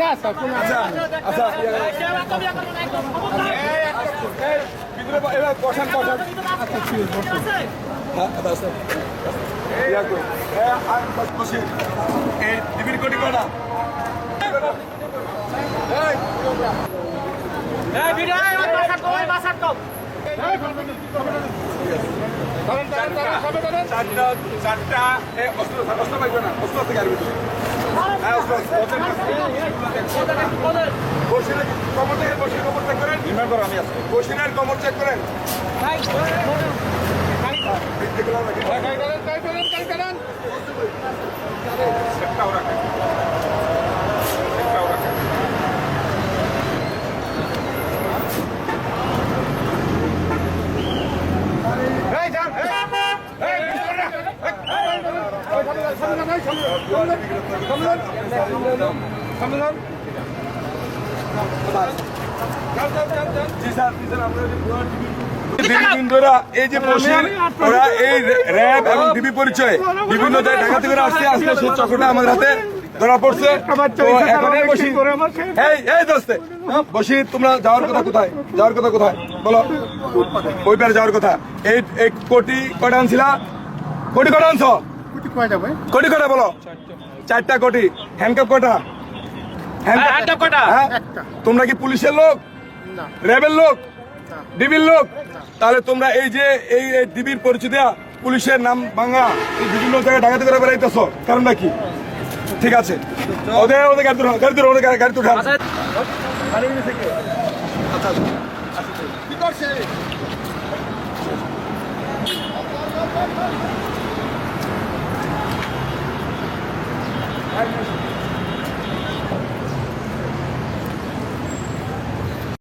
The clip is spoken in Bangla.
আচ্ছা আচ্ছা ভিতরে এবার বসান বসান আচ্ছা ঠিক আছে হ্যাঁ আচ্ছা ইয়া কই হ্যাঁ আর বসে এই ডিবির কোটি কোনা এই ভিডিও বাসাত কম চারটা অস্ত্র পাইবে না অস্ত্র থেকে আর ভিতরে বসিরের কমর থেকে বসির কমর চেক করেন আমি আছি বসিরের কমর চেক করেন এই যে ওরা এই র্যাব এবং ডিবি পরিচয় বিভিন্ন জায়গায় ঢাকা থেকে আসতে আসতে সেই চক্রটা আমাদের হাতে ধরা পড়ছে। বসি তোমরা যাওয়ার কথা কোথায় বলো ওই পারে যাওয়ার কথা এই কোটি কটা আনছিলা কোটি কটা আনছ কোটি কটা বলো চারটা কোটি হ্যান্ডকাপ কটা তোমরা কি পুলিশের লোক র্যাবের লোক ডিবির লোক তাহলে তোমরা এই যে এই ডিবির পরিচয় দেয়া পুলিশের নাম ভাঙা এই বিভিন্ন জায়গায় ডাকাতি করে বেড়াইতেছ কারণটা কি ঠিক আছে ওদের গাড়ি তুলে কি করছে